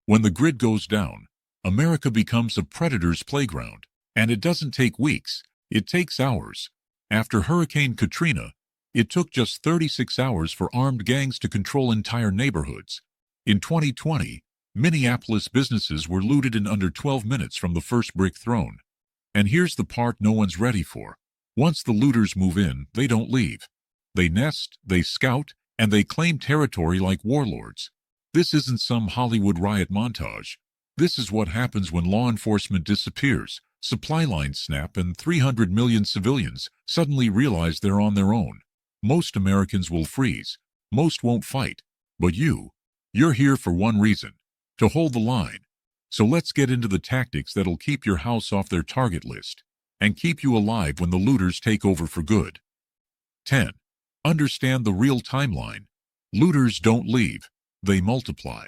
When the grid goes down, America becomes a predator's playground. And it doesn't take weeks, it takes hours. After Hurricane Katrina, it took just 36 hours for armed gangs to control entire neighborhoods. In 2020, Minneapolis businesses were looted in under 12 minutes from the first brick thrown. And here's the part no one's ready for. Once the looters move in, they don't leave. They nest, they scout, and they claim territory like warlords. This isn't some Hollywood riot montage. This is what happens when law enforcement disappears, supply lines snap, and 300 million civilians suddenly realize they're on their own. Most Americans will freeze. Most won't fight. But you're here for one reason: to hold the line. So let's get into the tactics that'll keep your house off their target list and keep you alive when the looters take over for good. 10. Understand the real timeline. Looters don't leave, they multiply.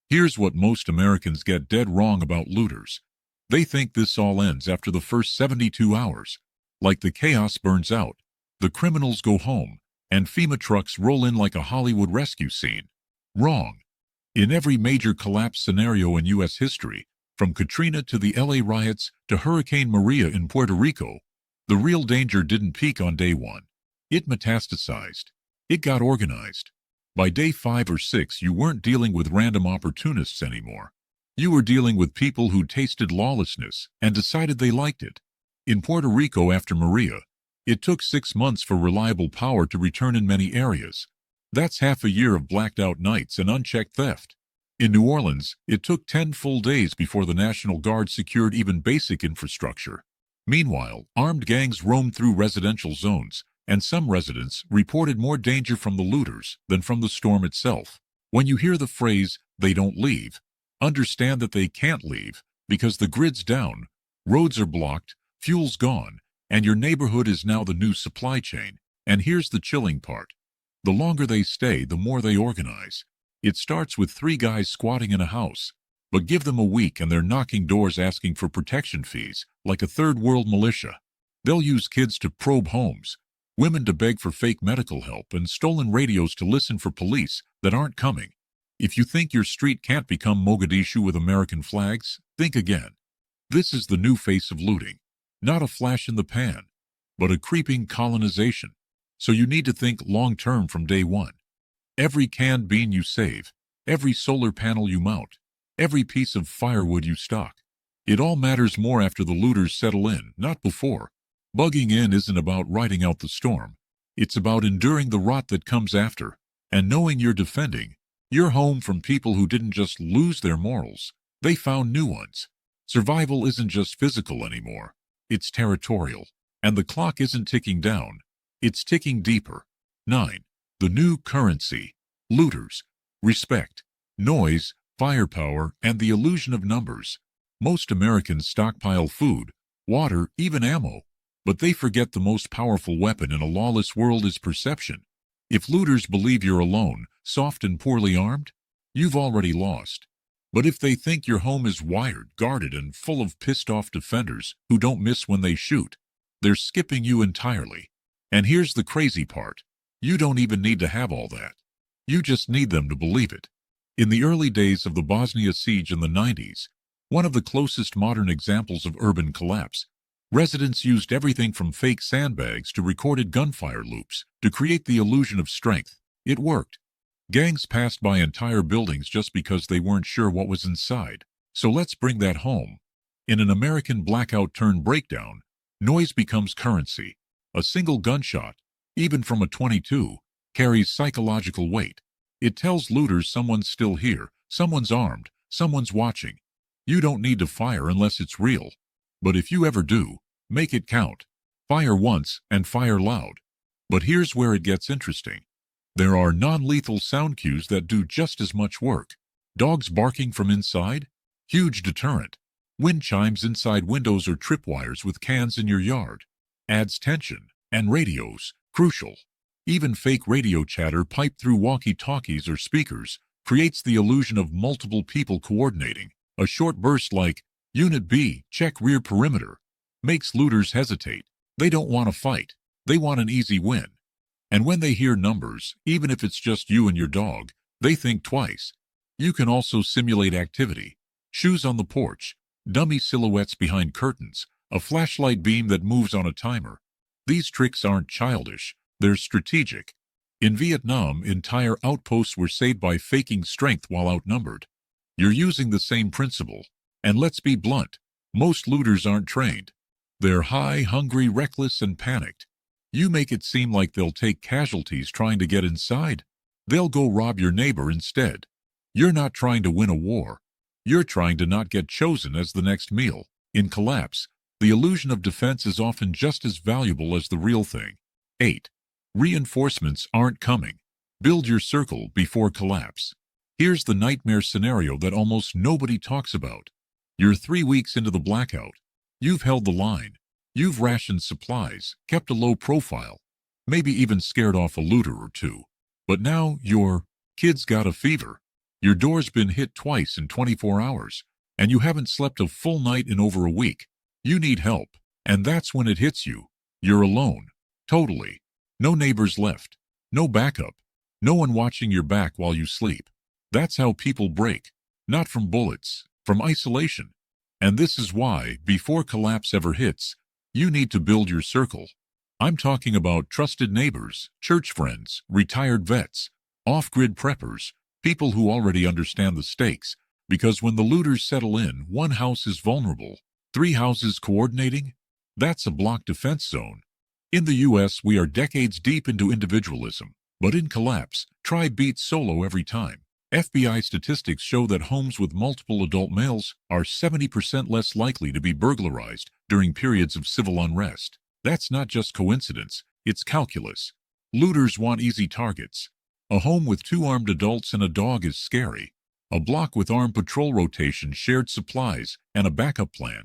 Here's what most Americans get dead wrong about looters. They think this all ends after the first 72 hours. Like the chaos burns out, the criminals go home, and FEMA trucks roll in like a Hollywood rescue scene. Wrong. In every major collapse scenario in U.S. history, from Katrina to the LA riots to Hurricane Maria in Puerto Rico, the real danger didn't peak on day 1. It metastasized. It got organized. By day 5 or 6, you weren't dealing with random opportunists anymore. You were dealing with people who tasted lawlessness and decided they liked it. In Puerto Rico after Maria, it took 6 months for reliable power to return in many areas. That's half a year of blacked-out nights and unchecked theft. In New Orleans, it took 10 full days before the National Guard secured even basic infrastructure. Meanwhile, armed gangs roamed through residential zones, and some residents reported more danger from the looters than from the storm itself. When you hear the phrase, "they don't leave," understand that they can't leave because the grid's down, roads are blocked, fuel's gone, and your neighborhood is now the new supply chain. And here's the chilling part. The longer they stay, the more they organize. It starts with 3 guys squatting in a house, but give them a week and they're knocking doors asking for protection fees, like a third-world militia. They'll use kids to probe homes, women to beg for fake medical help, and stolen radios to listen for police that aren't coming. If you think your street can't become Mogadishu with American flags, think again. This is the new face of looting. Not a flash in the pan, but a creeping colonization. So you need to think long-term from day 1. Every canned bean you save, every solar panel you mount, every piece of firewood you stock. It all matters more after the looters settle in, not before. Bugging in isn't about riding out the storm. It's about enduring the rot that comes after, and knowing you're defending your home from people who didn't just lose their morals, they found new ones. Survival isn't just physical anymore. It's territorial. And the clock isn't ticking down. It's ticking deeper. 9. The new currency. Looters. Respect. Noise, firepower, and the illusion of numbers. Most Americans stockpile food, water, even ammo. But they forget the most powerful weapon in a lawless world is perception. If looters believe you're alone, soft and poorly armed, you've already lost. But if they think your home is wired, guarded, and full of pissed-off defenders who don't miss when they shoot, they're skipping you entirely. And here's the crazy part. You don't even need to have all that. You just need them to believe it. In the early days of the Bosnia siege in the 90s, one of the closest modern examples of urban collapse, residents used everything from fake sandbags to recorded gunfire loops to create the illusion of strength. It worked. Gangs passed by entire buildings just because they weren't sure what was inside. So let's bring that home. In an American blackout turn breakdown, noise becomes currency. A single gunshot, even from a .22, carries psychological weight. It tells looters someone's still here, someone's armed, someone's watching. You don't need to fire unless it's real. But if you ever do, make it count. Fire once and fire loud. But here's where it gets interesting. There are non-lethal sound cues that do just as much work. Dogs barking from inside? Huge deterrent. Wind chimes inside windows or tripwires with cans in your yard. Adds tension. And radios, crucial. Even fake radio chatter piped through walkie-talkies or speakers creates the illusion of multiple people coordinating. A short burst like, "Unit B, check rear perimeter," makes looters hesitate. They don't want to fight. They want an easy win. And when they hear numbers, even if it's just you and your dog, they think twice. You can also simulate activity. Shoes on the porch, dummy silhouettes behind curtains, a flashlight beam that moves on a timer. These tricks aren't childish, they're strategic. In Vietnam, entire outposts were saved by faking strength while outnumbered. You're using the same principle. And let's be blunt, most looters aren't trained. They're high, hungry, reckless, and panicked. You make it seem like they'll take casualties trying to get inside. They'll go rob your neighbor instead. You're not trying to win a war. You're trying to not get chosen as the next meal. In collapse, the illusion of defense is often just as valuable as the real thing. 8. Reinforcements aren't coming. Build your circle before collapse. Here's the nightmare scenario that almost nobody talks about. You're 3 weeks into the blackout. You've held the line. You've rationed supplies, kept a low profile, maybe even scared off a looter or two. But now your kid's got a fever. Your door's been hit twice in 24 hours, and you haven't slept a full night in over a week. You need help, and that's when it hits you. You're alone. Totally. No neighbors left. No backup. No one watching your back while you sleep. That's how people break. Not from bullets, from isolation. And this is why, before collapse ever hits, you need to build your circle. I'm talking about trusted neighbors, church friends, retired vets, off-grid preppers, people who already understand the stakes, because when the looters settle in, one house is vulnerable. 3 houses coordinating? That's a block defense zone. In the U.S., we are decades deep into individualism, but in collapse, tribe beats solo every time. FBI statistics show that homes with multiple adult males are 70% less likely to be burglarized during periods of civil unrest. That's not just coincidence, it's calculus. Looters want easy targets. A home with 2 armed adults and a dog is scary. A block with armed patrol rotation, shared supplies, and a backup plan.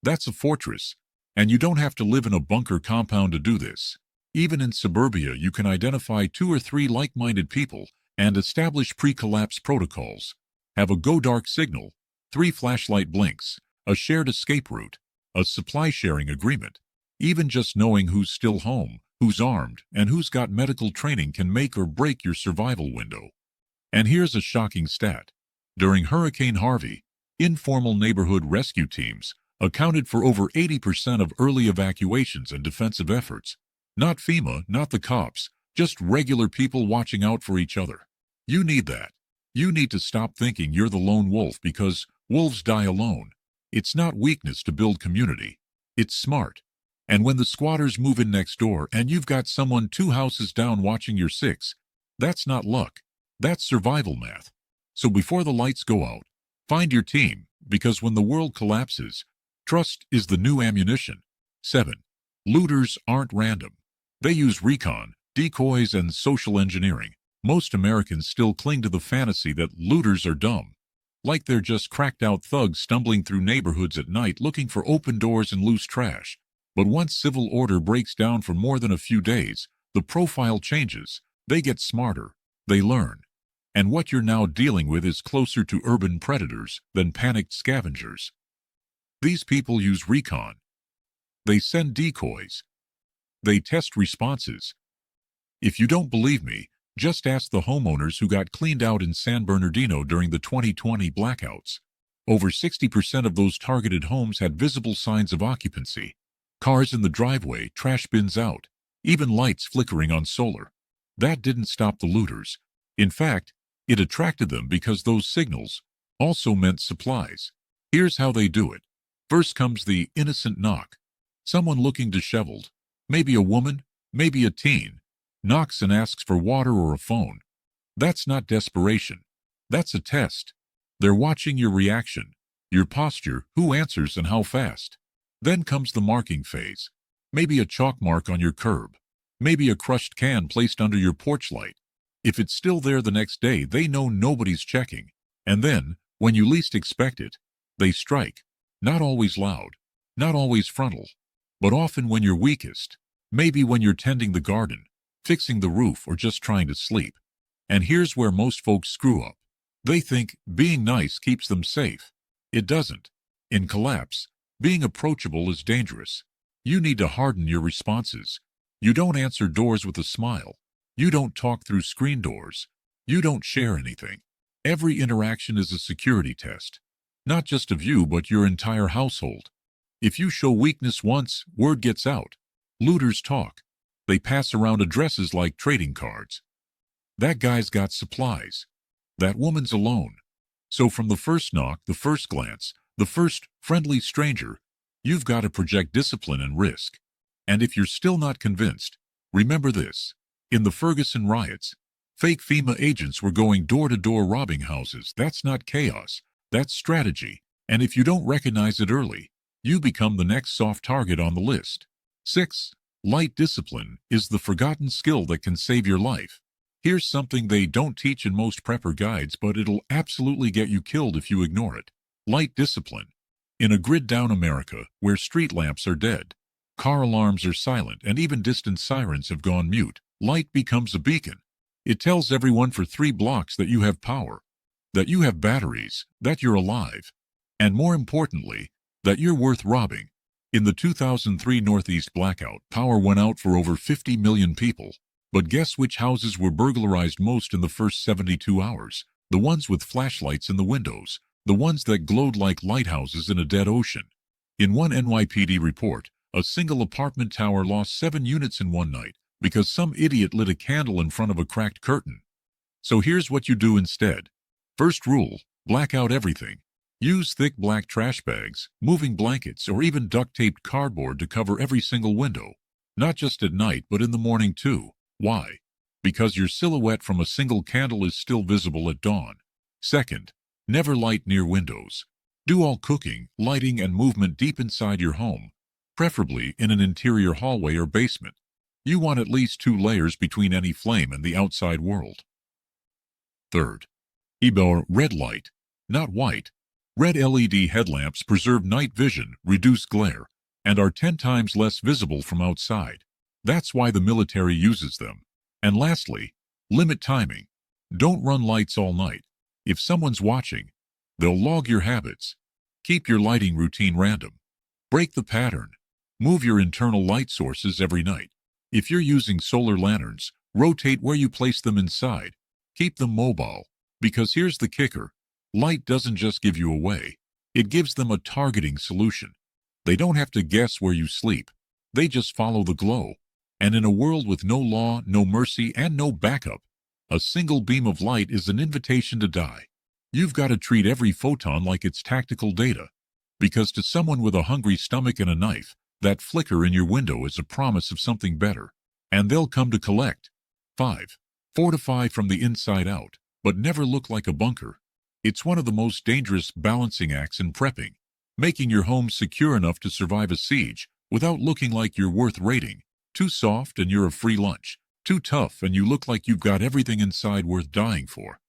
That's a fortress. And you don't have to live in a bunker compound to do this. Even in suburbia, you can identify 2 or 3 like-minded people and establish pre-collapse protocols. Have a go-dark signal, 3 flashlight blinks, a shared escape route, a supply-sharing agreement. Even just knowing who's still home, who's armed, and who's got medical training can make or break your survival window. And here's a shocking stat. During Hurricane Harvey, informal neighborhood rescue teams accounted for over 80% of early evacuations and defensive efforts. Not FEMA, not the cops, just regular people watching out for each other. You need that. You need to stop thinking you're the lone wolf because wolves die alone. It's not weakness to build community. It's smart. And when the squatters move in next door and you've got someone 2 houses down watching your 6, that's not luck. That's survival math. So before the lights go out, find your team, because when the world collapses, trust is the new ammunition. 7. Looters aren't random. They use recon, decoys, and social engineering. Most Americans still cling to the fantasy that looters are dumb. Like they're just cracked-out thugs stumbling through neighborhoods at night looking for open doors and loose trash. But once civil order breaks down for more than a few days, the profile changes. They get smarter. They learn. And what you're now dealing with is closer to urban predators than panicked scavengers. These people use recon. They send decoys. They test responses. If you don't believe me, just ask the homeowners who got cleaned out in San Bernardino during the 2020 blackouts. Over 60% of those targeted homes had visible signs of occupancy. Cars in the driveway, trash bins out, even lights flickering on solar. That didn't stop the looters. In fact, it attracted them because those signals also meant supplies. Here's how they do it. First comes the innocent knock. Someone looking disheveled, maybe a woman, maybe a teen, knocks and asks for water or a phone. That's not desperation. That's a test. They're watching your reaction, your posture, who answers and how fast. Then comes the marking phase. Maybe a chalk mark on your curb. Maybe a crushed can placed under your porch light. If it's still there the next day, they know nobody's checking. And then, when you least expect it, they strike. Not always loud, not always frontal, but often when you're weakest. Maybe when you're tending the garden, fixing the roof, or just trying to sleep. And here's where most folks screw up. They think being nice keeps them safe. It doesn't. In collapse, being approachable is dangerous. You need to harden your responses. You don't answer doors with a smile. You don't talk through screen doors. You don't share anything. Every interaction is a security test, not just of you but your entire household. If you show weakness once, word gets out. Looters talk. They pass around addresses like trading cards. That guy's got supplies. That woman's alone. So from the first knock, the first glance, the first friendly stranger, you've got to project discipline and risk. And if you're still not convinced, remember this. In the Ferguson riots, fake FEMA agents were going door to door robbing houses. That's not chaos. That's strategy. And if you don't recognize it early, you become the next soft target on the list. 6. Light discipline is the forgotten skill that can save your life. Here's something they don't teach in most prepper guides, but it'll absolutely get you killed if you ignore it. Light discipline. In a grid-down America, where street lamps are dead, car alarms are silent, and even distant sirens have gone mute, light becomes a beacon. It tells everyone for 3 blocks that you have power, that you have batteries, that you're alive, and more importantly, that you're worth robbing. In the 2003 Northeast blackout, power went out for over 50 million people. But guess which houses were burglarized most in the first 72 hours? The ones with flashlights in the windows, the ones that glowed like lighthouses in a dead ocean. In one NYPD report, a single apartment tower lost 7 units in one night because some idiot lit a candle in front of a cracked curtain. So here's what you do instead. First rule, black out everything. Use thick black trash bags, moving blankets, or even duct-taped cardboard to cover every single window. Not just at night, but in the morning too. Why? Because your silhouette from a single candle is still visible at dawn. Second, never light near windows. Do all cooking, lighting, and movement deep inside your home, preferably in an interior hallway or basement. You want at least 2 layers between any flame and the outside world. Third, red light, not white. Red LED headlamps preserve night vision, reduce glare, and are 10 times less visible from outside. That's why the military uses them. And lastly, limit timing. Don't run lights all night. If someone's watching, they'll log your habits. Keep your lighting routine random. Break the pattern. Move your internal light sources every night. If you're using solar lanterns, rotate where you place them inside. Keep them mobile. Because here's the kicker. Light doesn't just give you away. It gives them a targeting solution. They don't have to guess where you sleep. They just follow the glow. And in a world with no law, no mercy, and no backup, a single beam of light is an invitation to die. You've got to treat every photon like it's tactical data. Because to someone with a hungry stomach and a knife, that flicker in your window is a promise of something better. And they'll come to collect. 5. Fortify from the inside out, but never look like a bunker. It's one of the most dangerous balancing acts in prepping. Making your home secure enough to survive a siege without looking like you're worth raiding. Too soft and you're a free lunch. Too tough and you look like you've got everything inside worth dying for.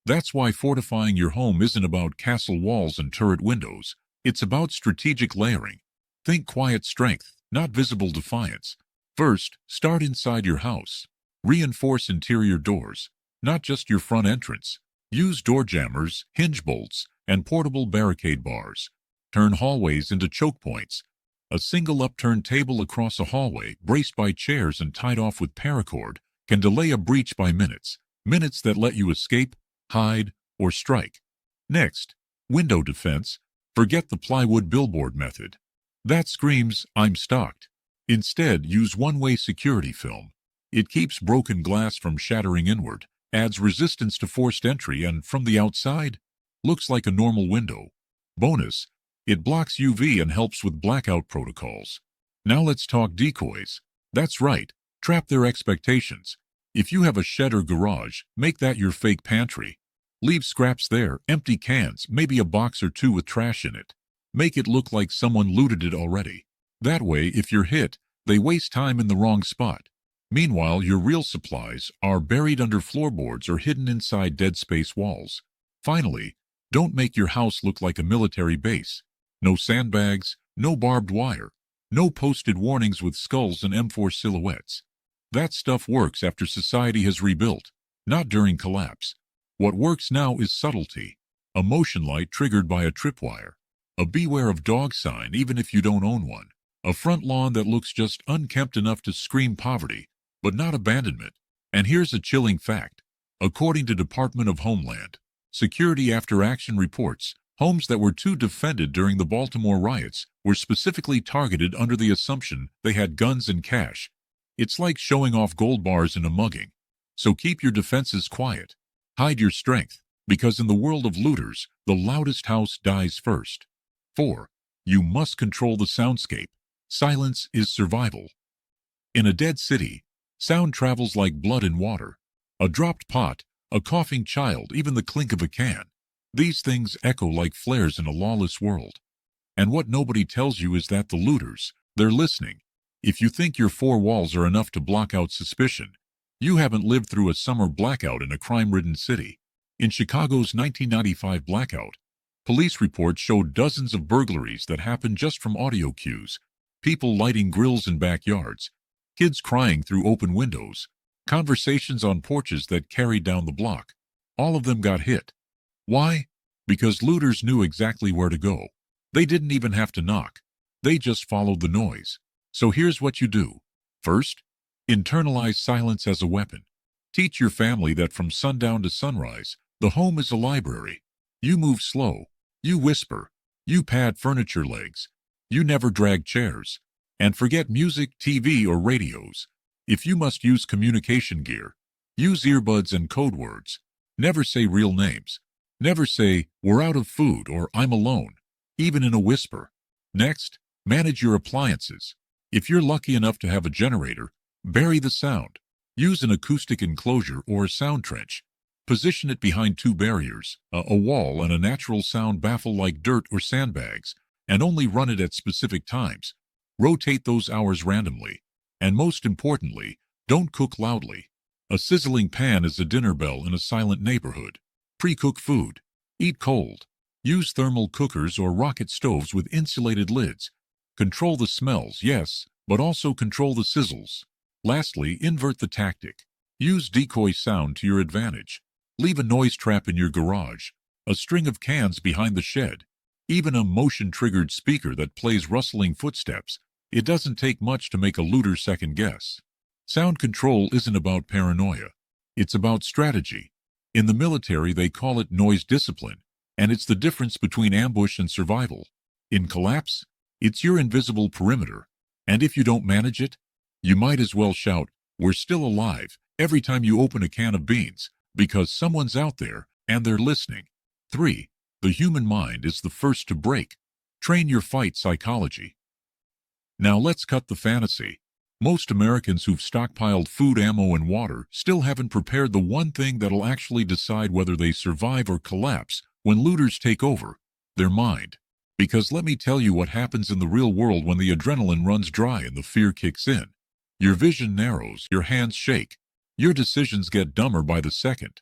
That's why fortifying your home isn't about castle walls and turret windows. It's about strategic layering. Think quiet strength, not visible defiance. First, start inside your house. Reinforce interior doors, not just your front entrance. Use door jammers, hinge bolts, and portable barricade bars. Turn hallways into choke points. A single upturned table across a hallway, braced by chairs and tied off with paracord, can delay a breach by minutes. Minutes that let you escape, hide, or strike. Next, window defense. Forget the plywood billboard method. That screams, "I'm stocked." Instead, use one-way security film. It keeps broken glass from shattering inward, adds resistance to forced entry, and from the outside, looks like a normal window. Bonus, it blocks UV and helps with blackout protocols. Now let's talk decoys. That's right, trap their expectations. If you have a shed or garage, make that your fake pantry. Leave scraps there, empty cans, maybe a box or 2 with trash in it. Make it look like someone looted it already. That way, if you're hit, they waste time in the wrong spot. Meanwhile, your real supplies are buried under floorboards or hidden inside dead space walls. Finally, don't make your house look like a military base. No sandbags, no barbed wire, no posted warnings with skulls and M4 silhouettes. That stuff works after society has rebuilt, not during collapse. What works now is subtlety. A motion light triggered by a tripwire. A beware of dog sign even if you don't own one. A front lawn that looks just unkempt enough to scream poverty, but not abandonment. And here's a chilling fact. According to Department of Homeland, Security After Action reports homes that were too defended during the Baltimore riots were specifically targeted under the assumption they had guns and cash. It's like showing off gold bars in a mugging. So keep your defenses quiet. Hide your strength, because in the world of looters, the loudest house dies first. 4. You must control the soundscape. Silence is survival. In a dead city, sound travels like blood in water. A dropped pot, a coughing child, even the clink of a can. These things echo like flares in a lawless world. And what nobody tells you is that the looters, they're listening. If you think your four walls are enough to block out suspicion, you haven't lived through a summer blackout in a crime-ridden city. In Chicago's 1995 blackout, police reports showed dozens of burglaries that happened just from audio cues, people lighting grills in backyards, kids crying through open windows, conversations on porches that carried down the block. All of them got hit. Why? Because looters knew exactly where to go. They didn't even have to knock. They just followed the noise. So here's what you do. First, internalize silence as a weapon. Teach your family that from sundown to sunrise, the home is a library. You move slow. You whisper. You pad furniture legs. You never drag chairs. And forget music, TV, or radios. If you must use communication gear, use earbuds and code words. Never say real names. Never say, "We're out of food," or "I'm alone," even in a whisper. Next, manage your appliances. If you're lucky enough to have a generator, bury the sound. Use an acoustic enclosure or a sound trench. Position it behind two barriers, a wall and a natural sound baffle like dirt or sandbags, and only run it at specific times. Rotate those hours randomly. And most importantly, don't cook loudly. A sizzling pan is a dinner bell in a silent neighborhood. Pre-cook food. Eat cold. Use thermal cookers or rocket stoves with insulated lids. Control the smells, yes, but also control the sizzles. Lastly, invert the tactic. Use decoy sound to your advantage. Leave a noise trap in your garage, a string of cans behind the shed, even a motion-triggered speaker that plays rustling footsteps. It doesn't take much to make a looter second guess. Sound control isn't about paranoia. It's about strategy. In the military, they call it noise discipline, and it's the difference between ambush and survival. In collapse, it's your invisible perimeter, and if you don't manage it, you might as well shout, "We're still alive," every time you open a can of beans, because someone's out there, and they're listening. 3. The human mind is the first to break. Train your fight psychology. Now let's cut the fantasy. Most Americans who've stockpiled food, ammo, and water still haven't prepared the one thing that'll actually decide whether they survive or collapse when looters take over: their mind. Because let me tell you what happens in the real world when the adrenaline runs dry and the fear kicks in. Your vision narrows, your hands shake, your decisions get dumber by the second.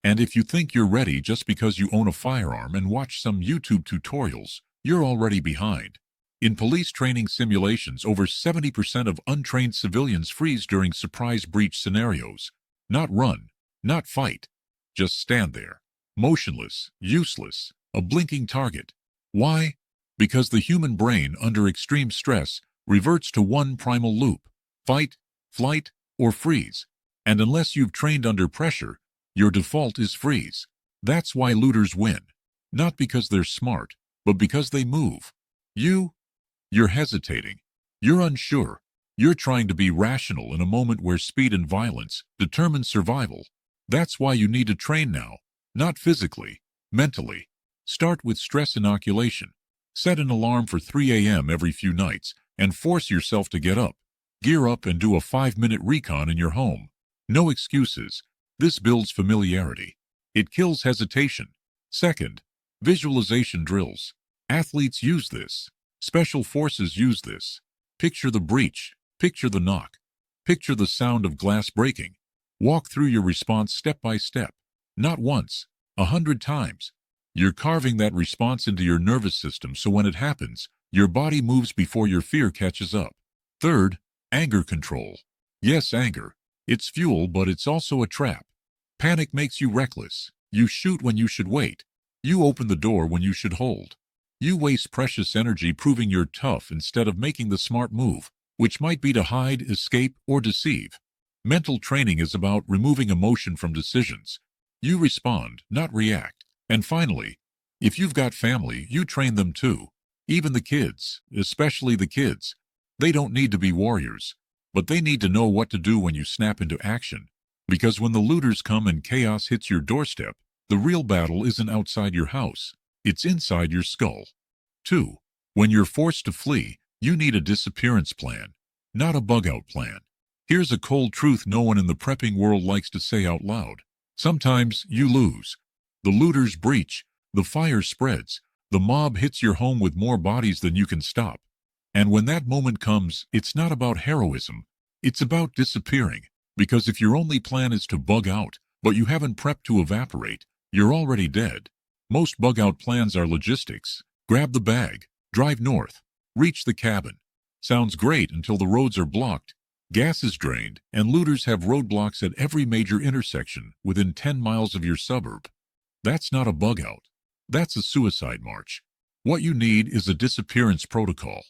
And if you think you're ready just because you own a firearm and watch some YouTube tutorials, you're already behind. In police training simulations, over 70% of untrained civilians freeze during surprise breach scenarios. Not run, not fight. Just stand there, motionless, useless, a blinking target. Why? Because the human brain, under extreme stress, reverts to one primal loop: fight, flight, or freeze. And unless you've trained under pressure, your default is freeze. That's why looters win. Not because they're smart, but because they move. You're hesitating. You're unsure. You're trying to be rational in a moment where speed and violence determine survival. That's why you need to train now. Not physically, mentally. Start with stress inoculation. Set an alarm for 3 a.m. every few nights and force yourself to get up. Gear up and do a 5-minute recon in your home. No excuses. This builds familiarity. It kills hesitation. Second, visualization drills. Athletes use this. Special forces use this. Picture the breach. Picture the knock. Picture the sound of glass breaking. Walk through your response step by step. Not once, 100 times. You're carving that response into your nervous system so when it happens, your body moves before your fear catches up. Third, anger control. Yes, anger. It's fuel, but it's also a trap. Panic makes you reckless. You shoot when you should wait. You open the door when you should hold. You waste precious energy proving you're tough instead of making the smart move, which might be to hide, escape, or deceive. Mental training is about removing emotion from decisions. You respond, not react. And finally, if you've got family, you train them too. Even the kids, especially the kids. They don't need to be warriors, but they need to know what to do when you snap into action. Because when the looters come and chaos hits your doorstep, the real battle isn't outside your house. It's inside your skull. 2. When you're forced to flee, you need a disappearance plan, not a bug-out plan. Here's a cold truth no one in the prepping world likes to say out loud. Sometimes you lose. The looters breach, the fire spreads, the mob hits your home with more bodies than you can stop. And when that moment comes, it's not about heroism. It's about disappearing. Because if your only plan is to bug out, but you haven't prepped to evaporate, you're already dead. Most bug-out plans are logistics. Grab the bag, drive north, reach the cabin. Sounds great until the roads are blocked, gas is drained, and looters have roadblocks at every major intersection within 10 miles of your suburb. That's not a bug-out. That's a suicide march. What you need is a disappearance protocol.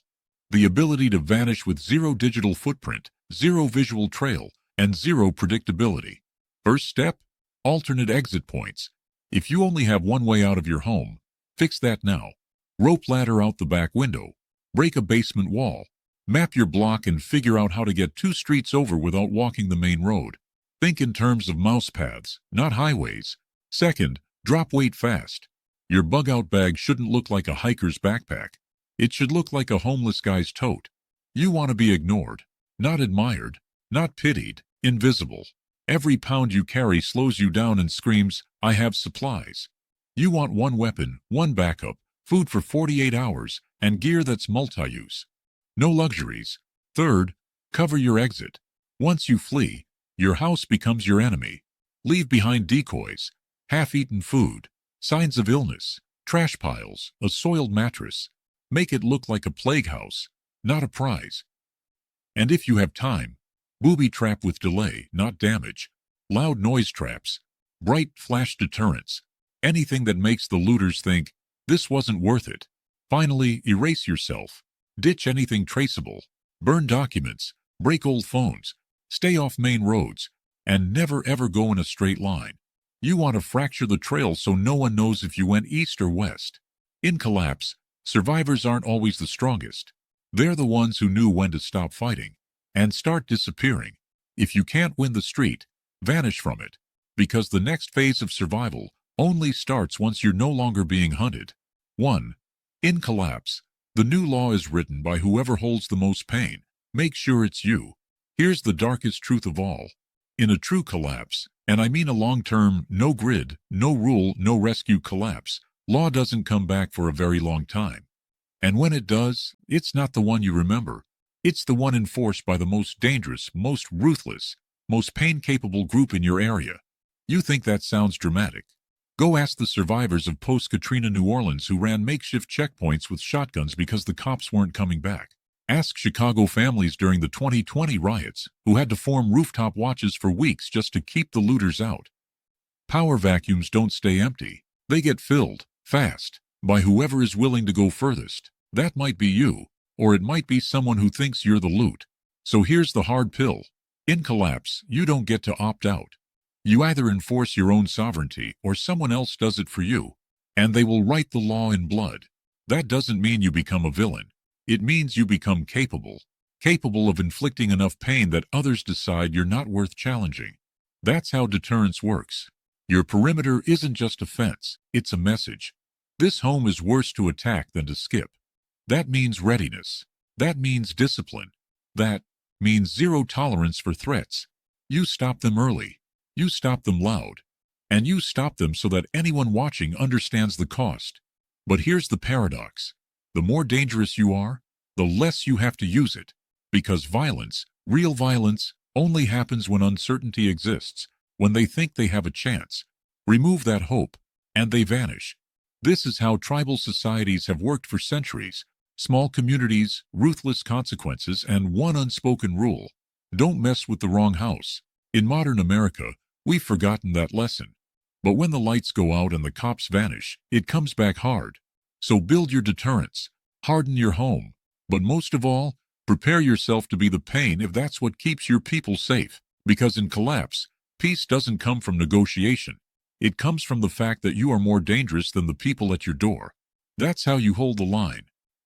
The ability to vanish with zero digital footprint, zero visual trail, and zero predictability. First step, alternate exit points. If you only have one way out of your home, fix that now. Rope ladder out the back window. Break a basement wall. Map your block and figure out how to get 2 streets over without walking the main road. Think in terms of mouse paths, not highways. Second, drop weight fast. Your bug-out bag shouldn't look like a hiker's backpack. It should look like a homeless guy's tote. You want to be ignored, not admired, not pitied, invisible. Every pound you carry slows you down and screams, I have supplies. You want one weapon, one backup, food for 48 hours, and gear that's multi-use. No luxuries. Third, cover your exit. Once you flee, your house becomes your enemy. Leave behind decoys, half-eaten food, signs of illness, trash piles, a soiled mattress. Make it look like a plague house, not a prize. And if you have time, booby trap with delay, not damage. Loud noise traps, bright flash deterrents, anything that makes the looters think, this wasn't worth it. Finally, erase yourself. Ditch anything traceable. Burn documents, break old phones, stay off main roads, and never ever go in a straight line. You want to fracture the trail so no one knows if you went east or west. In collapse, survivors aren't always the strongest. They're the ones who knew when to stop fighting and start disappearing. If you can't win the street, vanish from it, because the next phase of survival only starts once you're no longer being hunted. 1. In collapse, the new law is written by whoever holds the most pain. Make sure it's you. Here's the darkest truth of all. In a true collapse, and I mean a long-term, no grid, no rule, no rescue collapse, law doesn't come back for a very long time. And when it does, it's not the one you remember. It's the one enforced by the most dangerous, most ruthless, most pain-capable group in your area. You think that sounds dramatic? Go ask the survivors of post-Katrina New Orleans who ran makeshift checkpoints with shotguns because the cops weren't coming back. Ask Chicago families during the 2020 riots who had to form rooftop watches for weeks just to keep the looters out. Power vacuums don't stay empty. They get filled, fast, by whoever is willing to go furthest. That might be you, or it might be someone who thinks you're the loot. So here's the hard pill. In collapse, you don't get to opt out. You either enforce your own sovereignty or someone else does it for you, and they will write the law in blood. That doesn't mean you become a villain. It means you become capable of inflicting enough pain that others decide you're not worth challenging. That's how deterrence works. Your perimeter isn't just a fence, it's a message. This home is worse to attack than to skip. That means readiness. That means discipline. That means zero tolerance for threats. You stop them early. You stop them loud. And you stop them so that anyone watching understands the cost. But here's the paradox. The more dangerous you are, the less you have to use it. Because violence, real violence, only happens when uncertainty exists, when they think they have a chance. Remove that hope, and they vanish. This is how tribal societies have worked for centuries. Small communities, ruthless consequences, and one unspoken rule. Don't mess with the wrong house. In modern America, we've forgotten that lesson. But when the lights go out and the cops vanish, it comes back hard. So build your deterrence, harden your home, but most of all, prepare yourself to be the pain if that's what keeps your people safe. Because in collapse, peace doesn't come from negotiation. It comes from the fact that you are more dangerous than the people at your door. That's how you hold the line.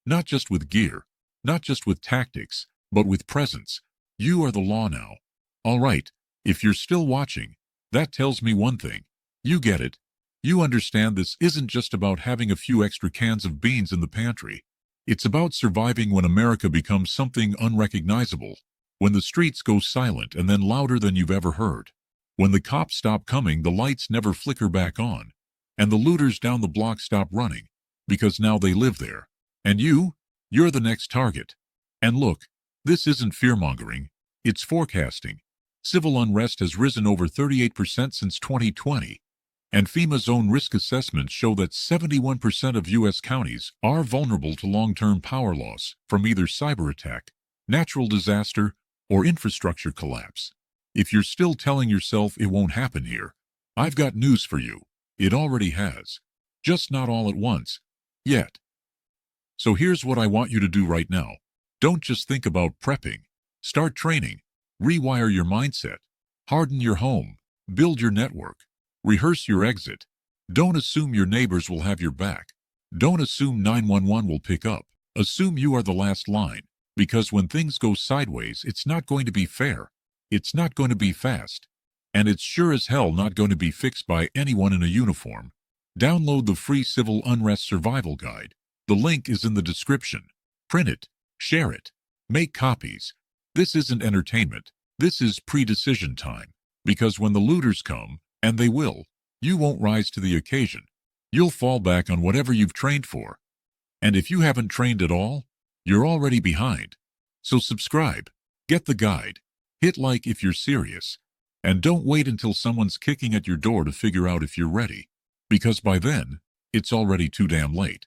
Not just with gear, not just with tactics, but with presence. You are the law now. All right, if you're still watching, that tells me one thing. You get it. You understand this isn't just about having a few extra cans of beans in the pantry. It's about surviving when America becomes something unrecognizable, when the streets go silent and then louder than you've ever heard, when the cops stop coming, the lights never flicker back on, and the looters down the block stop running, because now they live there. And you're the next target. And look, this isn't fear-mongering, it's forecasting. Civil unrest has risen over 38% since 2020. And FEMA's own risk assessments show that 71% of U.S. counties are vulnerable to long-term power loss from either cyber attack, natural disaster, or infrastructure collapse. If you're still telling yourself it won't happen here, I've got news for you. It already has. Just not all at once. Yet. So here's what I want you to do right now. Don't just think about prepping. Start training. Rewire your mindset. Harden your home. Build your network. Rehearse your exit. Don't assume your neighbors will have your back. Don't assume 911 will pick up. Assume you are the last line. Because when things go sideways, it's not going to be fair. It's not going to be fast. And it's sure as hell not going to be fixed by anyone in a uniform. Download the free Civil Unrest Survival Guide. The link is in the description. Print it. Share it. Make copies. This isn't entertainment. This is pre-decision time. Because when the looters come, and they will, you won't rise to the occasion. You'll fall back on whatever you've trained for. And if you haven't trained at all, you're already behind. So subscribe. Get the guide. Hit like if you're serious. And don't wait until someone's kicking at your door to figure out if you're ready. Because by then, it's already too damn late.